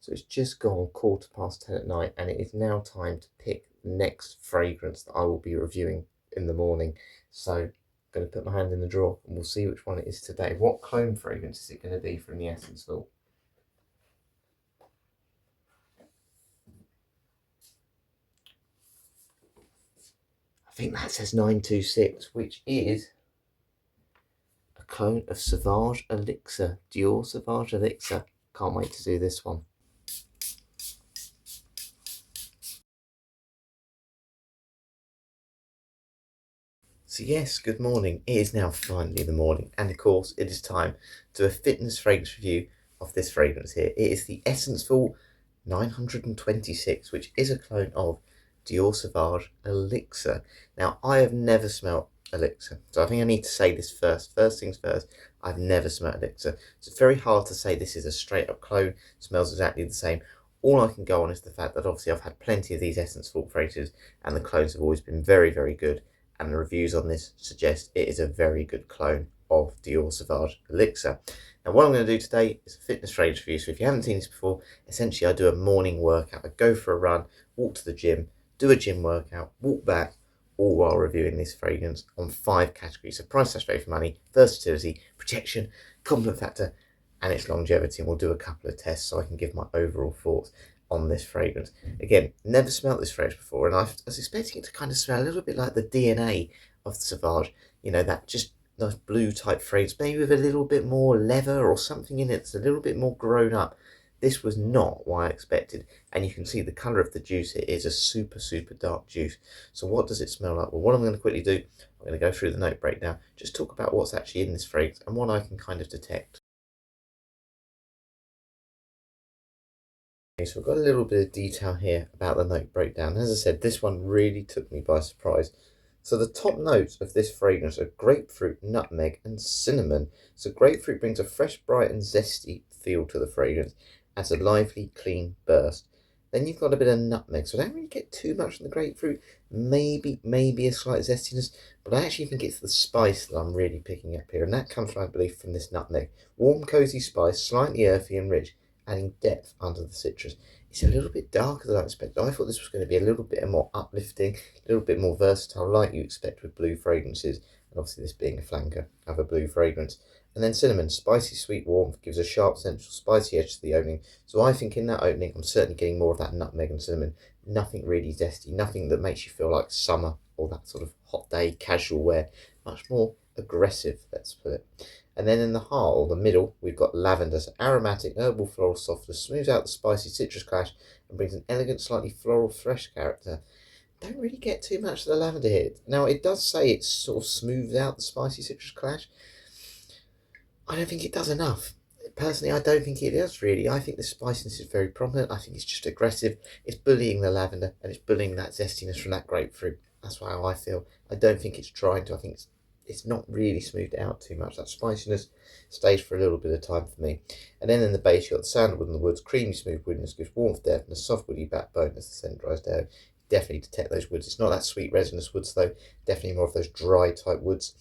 So it's just gone 10:15 at night, and it is now time to pick the next fragrance that I will be reviewing in the morning. So I'm going to put my hand in the drawer and we'll see which one it is today. What clone fragrance is it going to be from the Essence Vault? I think that says 926, which is a clone of Sauvage Elixir, Dior Sauvage Elixir. Can't wait to do this one. So yes, good morning. It is now finally the morning, and of course it is time to do a fitness fragrance review of this fragrance here. It is the Essence Vault 926, which is a clone of Dior Sauvage Elixir. Now, I have never smelt Elixir, so I think I need to say this first. First things first, I've never smelt Elixir. So it's very hard to say this is a straight up clone, smells exactly the same. All I can go on is the fact that obviously I've had plenty of these Essence Vault fragrances, and the clones have always been very, very good. And the reviews on this suggest it is a very good clone of Dior Sauvage Elixir. Now, what I'm going to do today is a fitness fragrance review. So if you haven't seen this before, essentially I do a morning workout. I go for a run, walk to the gym, do a gym workout, walk back, all while reviewing this fragrance on 5 categories. So price / value for money, versatility, protection, compliment factor, and its longevity. And we'll do a couple of tests so I can give my overall thoughts on this fragrance. Again, never smelt this fragrance before, and I was expecting it to kind of smell a little bit like the DNA of the Sauvage, you know, that just nice blue type fragrance, maybe with a little bit more leather or something in it that's a little bit more grown up. This was not what I expected, and you can see the colour of the juice. It is a super, super dark juice. So what does it smell like? Well, what I'm going to quickly do, I'm going to go through the note breakdown, just talk about what's actually in this fragrance and what I can kind of detect. So we've got a little bit of detail here about the note breakdown. As I said, this one really took me by surprise. So the top notes of this fragrance are grapefruit, nutmeg and cinnamon. So grapefruit brings a fresh, bright and zesty feel to the fragrance, adds a lively, clean burst. Then you've got a bit of nutmeg, so I don't really get too much from the grapefruit. Maybe a slight zestiness, but I actually think it's the spice that I'm really picking up here, and that comes from, I believe, from this nutmeg. Warm, cosy spice, slightly earthy and rich, adding depth under the citrus. It's a little bit darker than I expected. I thought this was going to be a little bit more uplifting, a little bit more versatile, like you expect with blue fragrances, and obviously this being a flanker of a blue fragrance. And then cinnamon, spicy, sweet warmth, gives a sharp, central, spicy edge to the opening. So I think in that opening, I'm certainly getting more of that nutmeg and cinnamon. Nothing really zesty, nothing that makes you feel like summer or that sort of hot day casual wear. Much more aggressive, let's put it. And then in the heart, or the middle, we've got lavender. So aromatic, herbal, floral softness, smooths out the spicy citrus clash and brings an elegant, slightly floral, fresh character. Don't really get too much of the lavender here. Now, it does say it sort of smooths out the spicy citrus clash. I don't think it does enough. Personally, I don't think it does really. I think the spiciness is very prominent. I think it's just aggressive. It's bullying the lavender and it's bullying that zestiness from that grapefruit. That's how I feel. I don't think it's trying to. I think it's not really smoothed out too much. That spiciness stays for a little bit of time for me. And then in the base, you've got the sandalwood and the woods, creamy smooth woodiness, gives warmth, depth, and a soft woody backbone as the scent dries down. Definitely detect those woods. It's not that sweet resinous woods though. Definitely more of those dry type woods.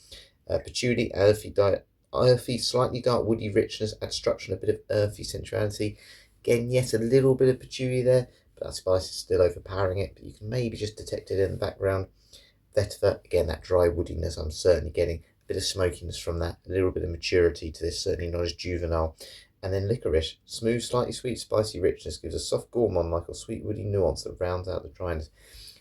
Patchouli, earthy, slightly dark woody richness, adds structure and a bit of earthy sensuality. Again, yes, a little bit of patchouli there, but that spice is still overpowering it. But you can maybe just detect it in the background. Vetiver, again, that dry woodiness, I'm certainly getting a bit of smokiness from that, a little bit of maturity to this, certainly not as juvenile. And then licorice, smooth, slightly sweet, spicy richness, gives a soft gourmand like a sweet woody nuance that rounds out the dryness.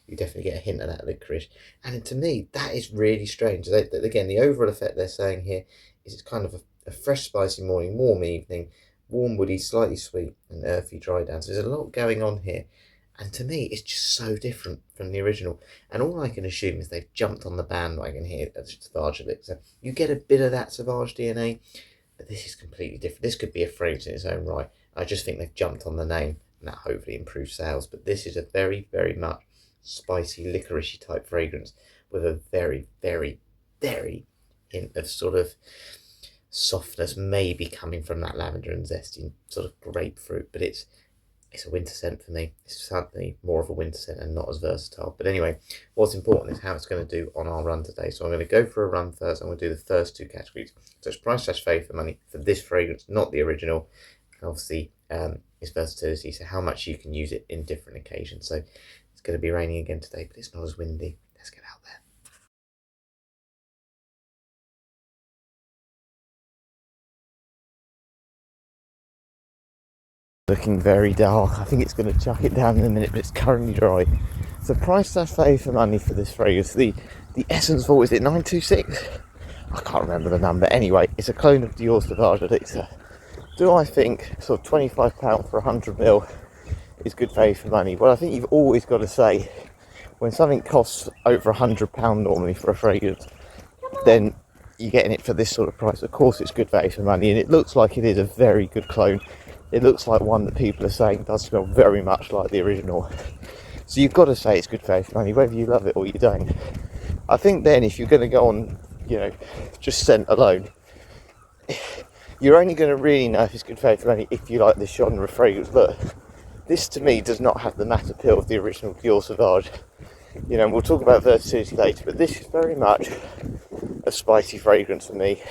You definitely get a hint of that licorice. And to me, that is really strange. Again, the overall effect they're saying here is it's kind of a fresh, spicy morning, warm evening, warm, woody, slightly sweet, and earthy dry down. So there's a lot going on here. And to me, it's just so different from the original. And all I can assume is they've jumped on the bandwagon here at Sauvage Elixir. You get a bit of that Sauvage DNA, but this is completely different. This could be a fragrance in its own right. I just think they've jumped on the name, and that hopefully improves sales. But this is a very, very much spicy, licoricey type fragrance with a very, very, very hint of sort of softness, maybe coming from that lavender and zesty sort of grapefruit. But it's a winter scent for me. It's certainly more of a winter scent and not as versatile. But anyway, what's important is how it's going to do on our run today. So I'm going to go for a run first. I'm going to do the first 2 categories. So it's price / value for money for this fragrance, not the original. And obviously, is versatility, so how much you can use it in different occasions. So it's going to be raining again today, but it's not as windy. Let's get out there. Looking very dull. I think it's going to chuck it down in a minute, but it's currently dry. So price / value for money for this fragrance. The Essence Vault, is it 926? I can't remember the number. Anyway, it's a clone of Dior Sauvage Elixir. Do I think sort of £25 for 100ml is good value for money? Well, I think you've always got to say, when something costs over £100 normally for a fragrance, then you're getting it for this sort of price. Of course it's good value for money, and it looks like it is a very good clone. It looks like one that people are saying does smell very much like the original. So you've got to say it's good value for money, whether you love it or you don't. I think then if you're going to go on, just scent alone, you're only going to really know if it's good value for money if you like this genre of fragrance. Look, this to me does not have the matte appeal of the original Dior Sauvage. And we'll talk about versatility later, but this is very much a spicy fragrance for me,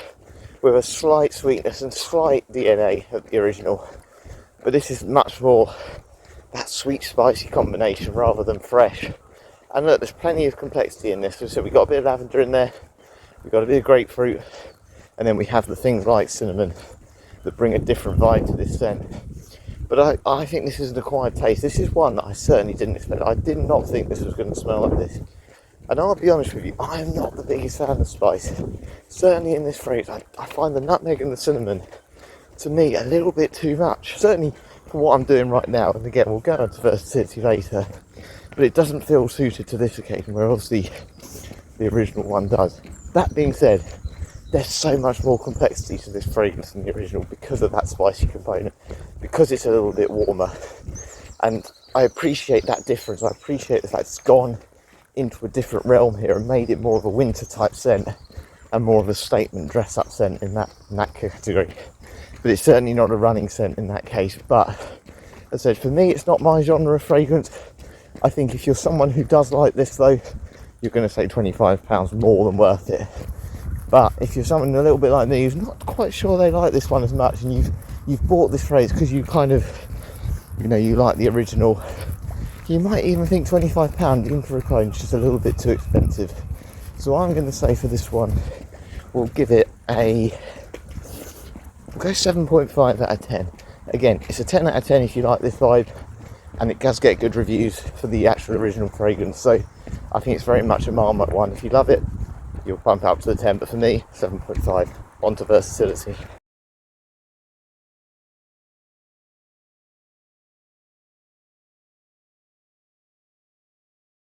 with a slight sweetness and slight DNA of the original. But this is much more that sweet spicy combination rather than fresh. And look, there's plenty of complexity in this. So we've got a bit of lavender in there, we've got a bit of grapefruit, and then we have the things like cinnamon that bring a different vibe to this scent. But I think this is an acquired taste. This is one that I certainly didn't expect. I did not think this was going to smell like this. And I'll be honest with you, I am not the biggest fan of spice. Certainly in this fragrance, I find the nutmeg and the cinnamon, to me, a little bit too much. Certainly for what I'm doing right now, and again, we'll go into versatility later, but it doesn't feel suited to this occasion, where obviously the original one does. That being said, there's so much more complexity to this fragrance than the original because of that spicy component, because it's a little bit warmer. And I appreciate that difference. I appreciate the fact it's gone into a different realm here and made it more of a winter type scent and more of a statement dress up scent in that category. But it's certainly not a running scent in that case. But as I said, for me, it's not my genre of fragrance. I think if you're someone who does like this though, you're going to say £25 more than worth it. But if you're someone a little bit like me who's not quite sure they like this one as much, and you've bought this phrase because you kind of, you like the original, you might even think £25 even for a clone is just a little bit too expensive. So I'm going to say for this one, we'll give it we'll go 7.5 out of 10. Again, it's a 10 out of 10 if you like this vibe, and it does get good reviews for the actual original fragrance. So I think it's very much a Marmite one. If you love it, you'll bump up to the 10, but for me, 7.5. On to versatility.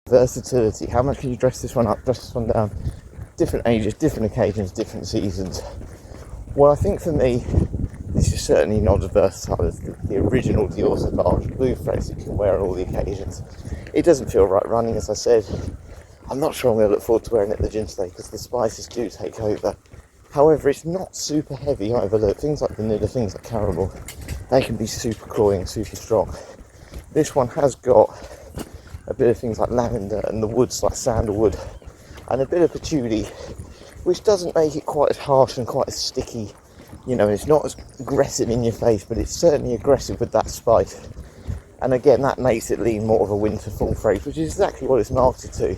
Versatility. How much can you dress this one up, dress this one down? Different ages, different occasions, different seasons. Well, I think for me, this is certainly not as versatile as the original Dior Sauvage blue phrase that you can wear on all the occasions. It doesn't feel right running, as I said. I'm not sure I'm going to look forward to wearing it at the gym today because the spices do take over. However, it's not super heavy either. Look, things like vanilla, things like caramel, they can be super cloying, super strong. This one has got a bit of things like lavender and the woods like sandalwood, and a bit of patchouli, which doesn't make it quite as harsh and quite as sticky. It's not as aggressive in your face, but it's certainly aggressive with that spice. And again, that makes it lean more of a winter fall fragrance, which is exactly what it's marketed to.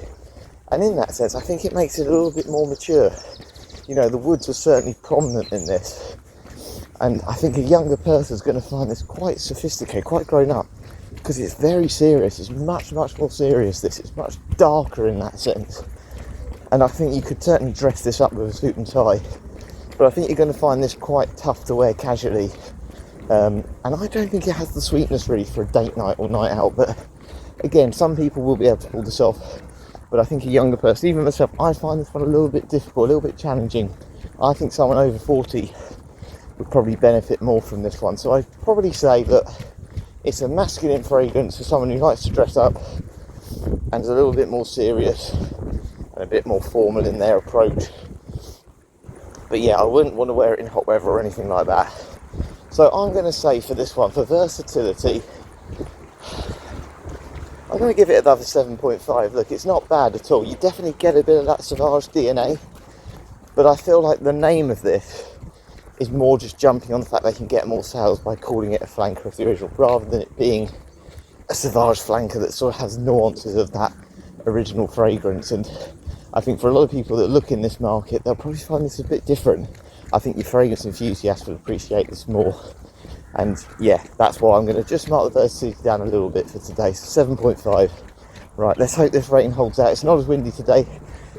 And in that sense, I think it makes it a little bit more mature. The woods are certainly prominent in this. And I think a younger person's going to find this quite sophisticated, quite grown up, because it's very serious. It's much, much more serious, this. It's much darker in that sense. And I think you could certainly dress this up with a suit and tie. But I think you're going to find this quite tough to wear casually. And I don't think it has the sweetness really for a date night or night out. But again, some people will be able to pull this off. But I think a younger person, even myself, I find this one a little bit difficult, a little bit challenging. I think someone over 40 would probably benefit more from this one. So I'd probably say that it's a masculine fragrance for someone who likes to dress up and is a little bit more serious and a bit more formal in their approach. But yeah, I wouldn't want to wear it in hot weather or anything like that. So I'm going to say for this one, for versatility, I'm going to give it another 7.5. Look, it's not bad at all. You definitely get a bit of that Sauvage DNA, but I feel like the name of this is more just jumping on the fact they can get more sales by calling it a flanker of the original, rather than it being a Sauvage flanker that sort of has nuances of that original fragrance. And I think for a lot of people that look in this market, they'll probably find this a bit different. I think your fragrance enthusiasts will appreciate this more. And yeah, that's why I'm going to just mark the versatility down a little bit for today. So 7.5. Right, let's hope this rating holds out. It's not as windy today.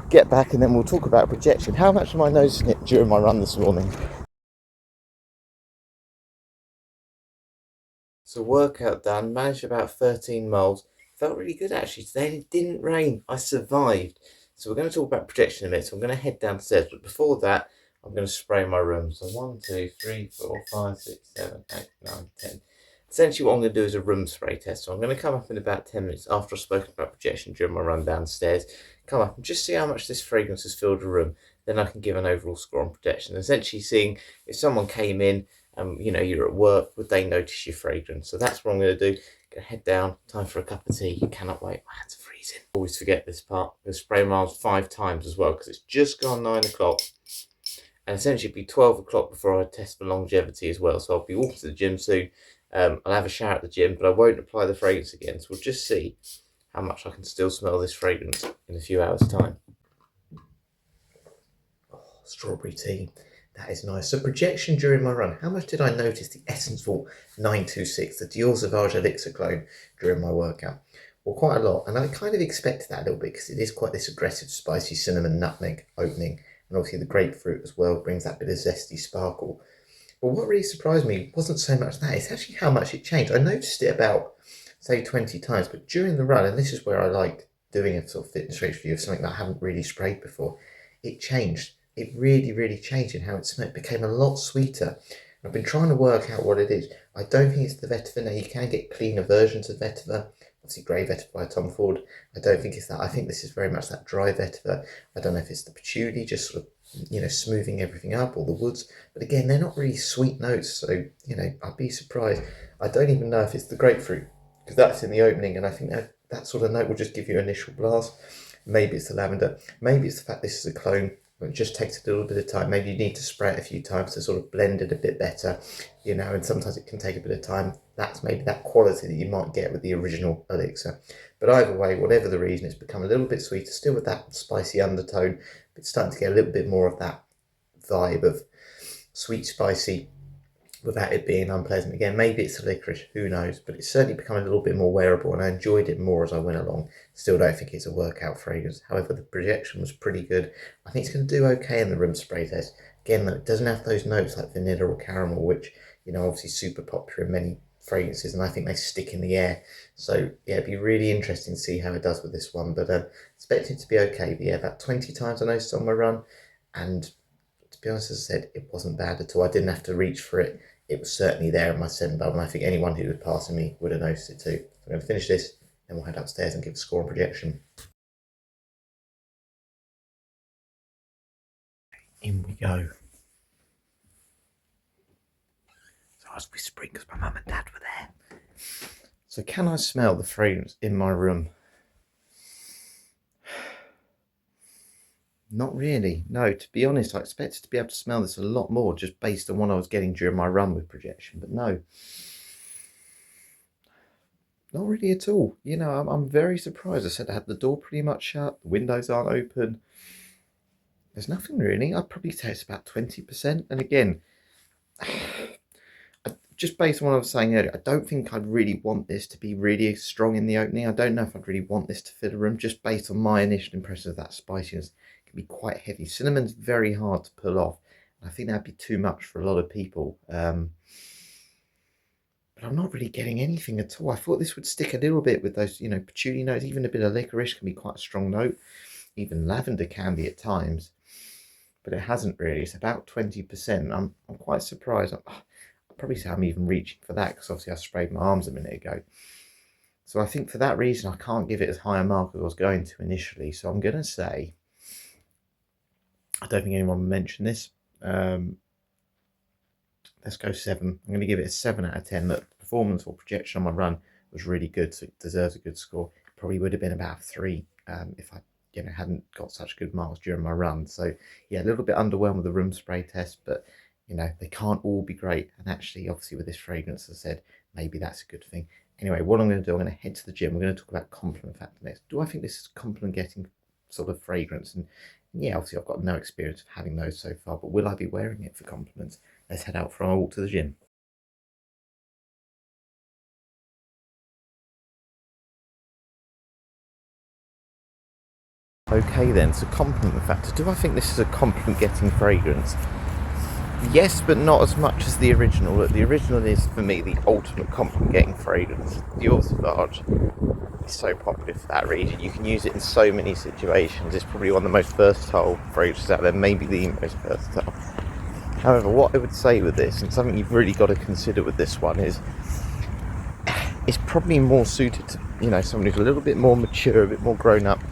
Get back and then we'll talk about projection. How much am I noticing it during my run this morning? So workout done, managed about 13 miles. Felt really good actually today, and it didn't rain. I survived. So we're going to talk about projection in a minute. So I'm going to head downstairs, but before that, I'm going to spray my room. So 1, 2, 3, 4, 5, 6, 7, 8, 9, 10. Essentially what I'm going to do is a room spray test. So I'm going to come up in about 10 minutes after I've spoken about projection during my run downstairs. Come up and just see how much this fragrance has filled the room. Then I can give an overall score on projection. Essentially seeing if someone came in and you're at work, would they notice your fragrance? So that's what I'm going to do. Gonna head down, time for a cup of tea. Cannot wait, my hands are freezing. Always forget this part. I'm going to spray my arms 5 times as well because it's just gone 9 o'clock. And essentially it'll be 12 o'clock before I test for longevity as well. So I'll be walking to the gym soon. I'll have a shower at the gym, but I won't apply the fragrance again. So we'll just see how much I can still smell this fragrance in a few hours' time. Oh, strawberry tea. That is nice. So projection during my run. How much did I notice the Essence Vault 926, the Dior Sauvage Elixir clone during my workout? Well, quite a lot. And I kind of expected that a little bit because it is quite this aggressive, spicy cinnamon nutmeg opening. And obviously the grapefruit as well brings that bit of zesty sparkle. But what really surprised me wasn't so much that, it's actually how much it changed. I noticed it about, say, 20 times, but during the run, and this is where I liked doing a sort of fitness review of something that I haven't really sprayed before, it changed. It really, really changed in how it smelled. It became a lot sweeter. I've been trying to work out what it is. I don't think it's the vetiver. Now, you can get cleaner versions of vetiver. Obviously, grey vetiver by Tom Ford. I don't think it's that. I think this is very much that dry vetiver. I don't know if it's the patchouli, just sort of smoothing everything up, or the woods. But again, they're not really sweet notes, so, I'd be surprised. I don't even know if it's the grapefruit, because that's in the opening, and I think that sort of note will just give you an initial blast. Maybe it's the lavender. Maybe it's the fact this is a clone. It just takes a little bit of time. Maybe you need to spray it a few times to sort of blend it a bit better, and sometimes it can take a bit of time. That's maybe that quality that you might get with the original Elixir. But either way, whatever the reason, it's become a little bit sweeter, still with that spicy undertone, but it's starting to get a little bit more of that vibe of sweet, spicy, without it being unpleasant. Again, maybe it's a licorice, who knows, but it's certainly become a little bit more wearable, and I enjoyed it more as I went along. Still don't think it's a workout fragrance. However, the projection was pretty good. I think it's going to do okay in the room spray test. Again, though, it doesn't have those notes like vanilla or caramel, which, obviously super popular in many fragrances, and I think they stick in the air. So yeah, it'd be really interesting to see how it does with this one, but expect it to be okay. But yeah, about 20 times I noticed on my run, and to be honest, as I said, it wasn't bad at all. I didn't have to reach for it. It was certainly there in my scent bubble, and I think anyone who was passing me would have noticed it too. So I'm going to finish this, then we'll head upstairs and give a score and projection. In we go. So I was whispering because my mum and dad were there. So can I smell the fragrance in my room? Not really. No, to be honest, I expected to be able to smell this a lot more just based on what I was getting during my run with projection, but no. Not really at all. I'm very surprised. I said I had the door pretty much shut, the windows aren't open. There's nothing really. I'd probably say it's about 20%. And again, just based on what I was saying earlier, I don't think I'd really want this to be really strong in the opening. I don't know if I'd really want this to fill a room, just based on my initial impression of that spiciness. It can be quite heavy. Cinnamon's very hard to pull off. I think that'd be too much for a lot of people. But I'm not really getting anything at all. I thought this would stick a little bit with those, patchouli notes. Even a bit of licorice can be quite a strong note. Even lavender can be at times. But it hasn't really. It's about 20%. I'm quite surprised. I'll probably say I'm even reaching for that because obviously I sprayed my arms a minute ago. So I think for that reason, I can't give it as high a mark as I was going to initially. So I'm going to say, I don't think anyone mentioned this. Let's go 7. I'm going to give it a 7 out of 10. Look, the performance or projection on my run was really good, so it deserves a good score. It probably would have been about 3 if I hadn't got such good marks during my run. So yeah, a little bit underwhelmed with the room spray test, but You know, they can't all be great. And actually, obviously, with this fragrance, as I said, maybe that's a good thing. Anyway, what I'm going to do, I'm going to head to the gym. We're going to talk about compliment factor next. Do I think this is compliment getting sort of fragrance? And yeah, obviously, I've got no experience of having those so far, but will I be wearing it for compliments? Let's head out for our walk to the gym. Okay then, so compliment factor. Do I think this is a compliment getting fragrance? Yes, but not as much as the original. Look, the original is, for me, the ultimate compliment getting fragrance. Dior Sauvage is so popular for that reason. You can use it in so many situations. It's probably one of the most versatile fragrances out there, maybe the most versatile. However, what I would say with this, and something you've really got to consider with this one, is it's probably more suited to, you know, someone who's a little bit more mature, a bit more grown up,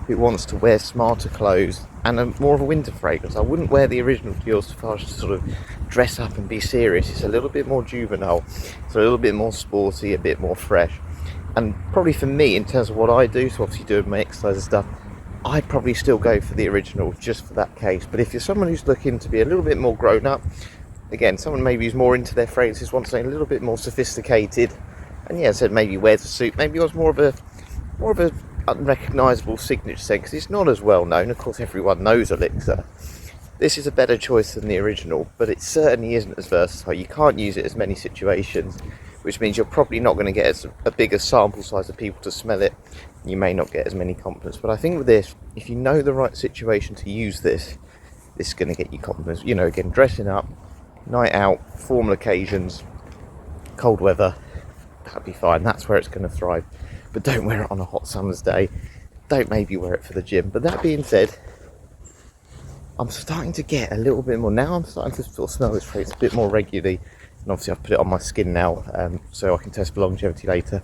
who wants to wear smarter clothes and more of a winter fragrance. I wouldn't wear the original Dior Sauvage to sort of dress up and be serious. It's a little bit more juvenile, it's a little bit more sporty, a bit more fresh. And probably for me, in terms of what I do, so obviously doing my exercise and stuff, I'd probably still go for the original just for that case. But if you're someone who's looking to be a little bit more grown up, again, someone maybe who's more into their fragrances, wants something a little bit more sophisticated, and yeah, I said maybe wears a suit, maybe was more of a unrecognisable signature scent, because it's not as well known. Of course, everyone knows Elixir. This is a better choice than the original, but it certainly isn't as versatile. You can't use it as many situations, which means you're probably not going to get a bigger sample size of people to smell it. You may not get as many compliments, but I think with this, if you know the right situation to use this, this is going to get you compliments. You know, again, dressing up, night out, formal occasions, cold weather, that'll be fine. That's where it's going to thrive. But don't wear it on a hot summer's day. Don't maybe wear it for the gym. But that being said, I'm starting to get a little bit more. Now I'm starting to sort of smell this fragrance a bit more regularly. And obviously I've put it on my skin now, so I can test for longevity later.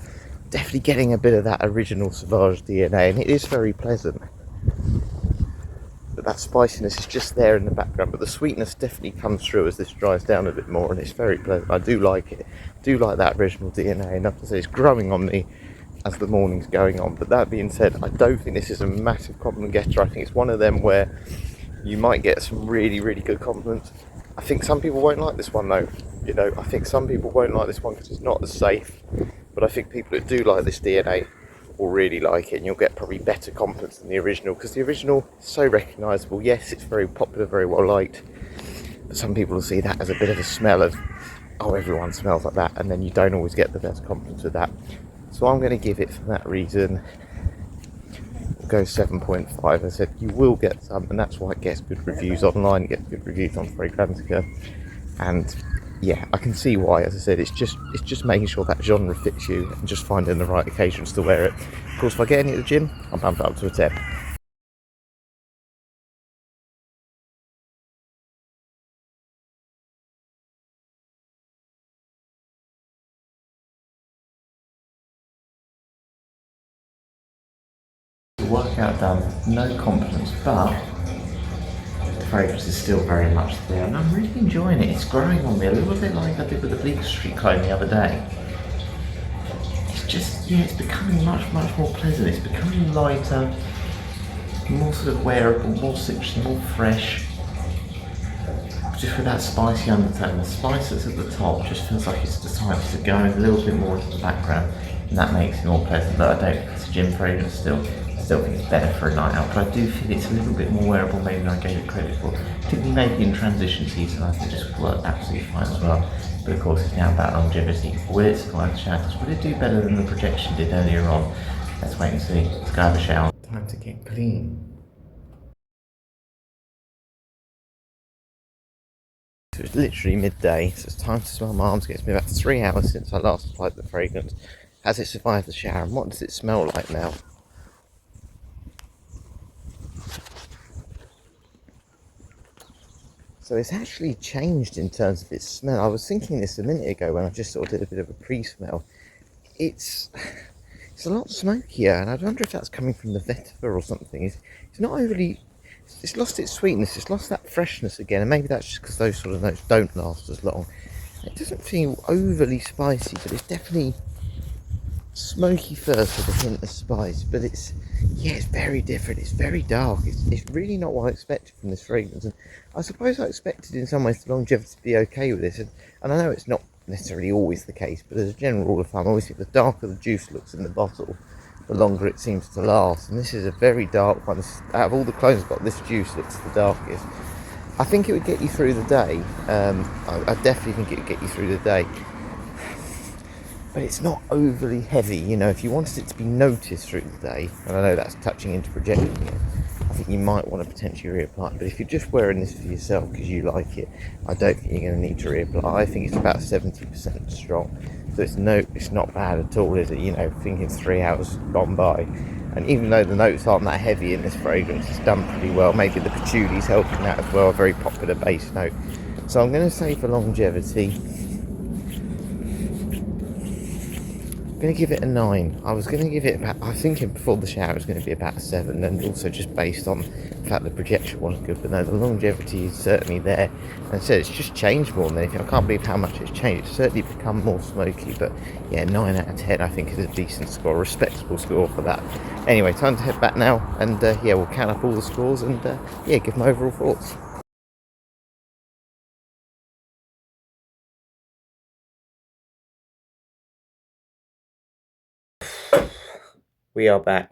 Definitely getting a bit of that original Sauvage DNA, and it is very pleasant. But that spiciness is just there in the background, but the sweetness definitely comes through as this dries down a bit more, and it's very pleasant. I do like it. I do like that original DNA, and I have to say it's growing on me as the morning's going on. But that being said, I don't think this is a massive compliment getter. I think it's one of them where you might get some really, really good compliments. I think some people won't like this one though. You know, I think some people won't like this one because it's not as safe. But I think people that do like this DNA will really like it, and you'll get probably better compliments than the original, because the original is so recognisable. Yes, it's very popular, very well liked, but some people will see that as a bit of a smell of, oh, everyone smells like that, and then you don't always get the best compliments with that. So I'm going to give it, for that reason, we'll go 7.5. I said you will get some, and that's why it gets good reviews online, it gets good reviews on Fragrantica, and yeah, I can see why. As I said, it's just making sure that genre fits you and just finding the right occasions to wear it. Of course, if I get any at the gym, I'll bump it up to a 10. Workout done, no compliments, but the fragrance is still very much there, and I'm really enjoying it. It's growing on me a little bit like I did with the Bleecker Street clone the other day. It's just, yeah, it's becoming much more pleasant. It's becoming lighter, more sort of wearable, more citrusy, more fresh. Just with that spicy undertone, the spice that's at the top just feels like it's decided to go a little bit more into the background, and that makes it more pleasant. But I don't think it's a gym fragrance still. Still think it's better for a night out, but I do feel it's a little bit more wearable maybe than I gave it credit for. Particularly maybe in transition season, I think this would work absolutely fine as well. But of course, it's now about longevity. Will it survive the shadows? Will it do better than the projection did earlier on? Let's wait and see. Let's go have a shower. Time to get clean. So it's literally midday, so it's time to smell my arms. It's been about 3 hours since I last applied the fragrance. Has it survived the shower, and what does it smell like now? So it's actually changed in terms of its smell. I was thinking this a minute ago when I just sort of did a bit of a pre-smell. It's a lot smokier, and I wonder if that's coming from the vetiver or something. It's not overly, it's lost its sweetness, it's lost that freshness again, and maybe that's just because those sort of notes don't last as long. It doesn't feel overly spicy, but it's definitely smoky first with a hint of spice, but it's very different. It's very dark. It's really not what I expected from this fragrance, and I suppose I expected in some ways the longevity to be okay with this, and I know it's not necessarily always the case, but as a general rule of thumb, I always think the darker the juice looks in the bottle, the longer it seems to last, and this is a very dark one. Out of all the clones I've got, this juice looks the darkest. I think it would get you through the day. I definitely think it would get you through the day. But it's not overly heavy, you know. If you wanted it to be noticed through the day, and I know that's touching into projection again, I think you might want to potentially reapply. But if you're just wearing this for yourself because you like it, I don't think you're going to need to reapply. I think it's about 70% strong, so it's not bad at all, is it? You know, thinking 3 hours gone by, and even though the notes aren't that heavy in this fragrance, it's done pretty well. Maybe the patchouli's helping that as well, a very popular base note. So I'm going to say for longevity, I'm going to give it a 9. I was going to give it about, I was thinking before the shower it was going to be about a 7, and also just based on the fact the projection wasn't good, but no, the longevity is certainly there. And so it's just changed more than anything. I can't believe how much it's changed. It's certainly become more smoky, but yeah, 9 out of 10 I think is a decent score, a respectable score for that. Anyway, time to head back now, and yeah, we'll count up all the scores and yeah, give my overall thoughts. We are back.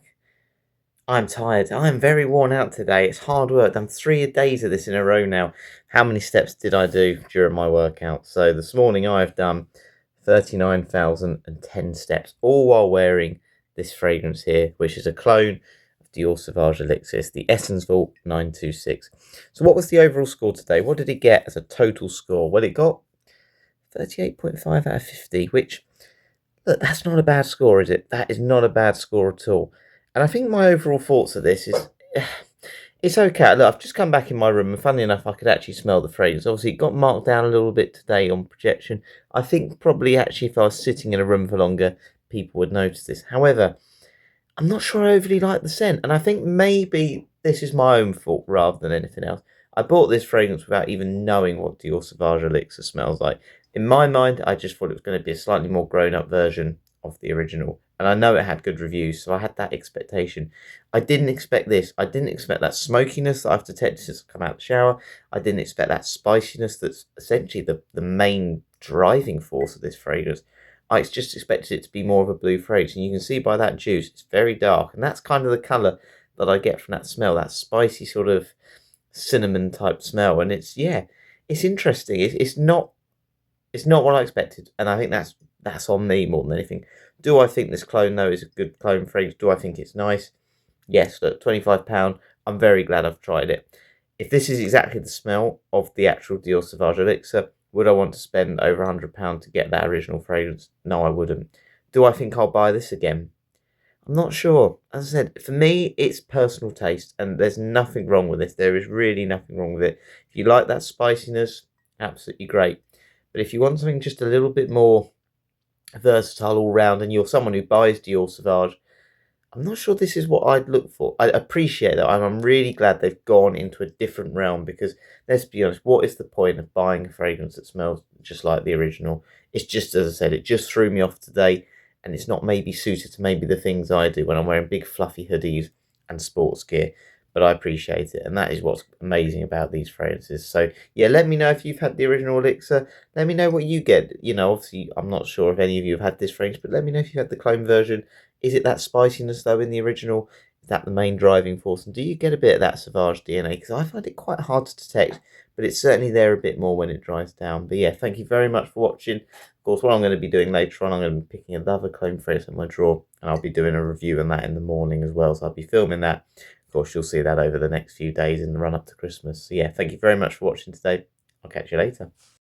I'm tired. I'm very worn out today. It's hard work. I've done 3 days of this in a row now. How many steps did I do during my workout? So this morning I've done 39,010 steps, all while wearing this fragrance here, which is a clone of Dior Sauvage Elixir. It's the Essence Vault 926. So what was the overall score today? What did it get as a total score? Well, it got 38.5 out of 50, which, look, that's not a bad score, is it? That is not a bad score at all. And I think my overall thoughts of this is, it's okay. Look, I've just come back in my room, and funnily enough, I could actually smell the fragrance. Obviously, it got marked down a little bit today on projection. I think probably actually if I was sitting in a room for longer, people would notice this. However, I'm not sure I overly like the scent, and I think maybe this is my own fault rather than anything else. I bought this fragrance without even knowing what Dior Sauvage Elixir smells like. In my mind, I just thought it was going to be a slightly more grown-up version of the original, and I know it had good reviews, so I had that expectation. I didn't expect this. I didn't expect that smokiness that I've detected since I come out of the shower. I didn't expect that spiciness that's essentially the main driving force of this fragrance. I just expected it to be more of a blue fragrance, and you can see by that juice, it's very dark, and that's kind of the colour that I get from that smell, that spicy sort of cinnamon type smell, and it's, yeah, it's interesting. It's not what I expected, and I think that's on me more than anything. Do I think this clone though is a good clone fragrance? Do I think it's nice? Yes. Look, £25. I'm very glad I've tried it. If this is exactly the smell of the actual Dior Sauvage Elixir, would I want to spend over £100 to get that original fragrance? No, I wouldn't. Do I think I'll buy this again? I'm not sure. As I said, for me, it's personal taste, and there's nothing wrong with this. There is really nothing wrong with it. If you like that spiciness, absolutely great. But if you want something just a little bit more versatile all round, and you're someone who buys Dior Sauvage, I'm not sure this is what I'd look for. I appreciate that. I'm really glad they've gone into a different realm, because let's be honest, what is the point of buying a fragrance that smells just like the original? It's just, as I said, it just threw me off today, and it's not maybe suited to maybe the things I do when I'm wearing big fluffy hoodies and sports gear. But I appreciate it, and that is what's amazing about these fragrances. So yeah, let me know if you've had the original Elixir. Let me know what you get. You know, obviously, I'm not sure if any of you have had this fragrance, but let me know if you had the clone version. Is it that spiciness though in the original? Is that the main driving force? And do you get a bit of that Sauvage DNA? Because I find it quite hard to detect, but it's certainly there a bit more when it dries down. But yeah, thank you very much for watching. Of course, what I'm going to be doing later on, I'm going to be picking another clone fragrance in my drawer, and I'll be doing a review on that in the morning as well. So I'll be filming that. Of course, you'll see that over the next few days in the run up to Christmas. So yeah, thank you very much for watching today. I'll catch you later.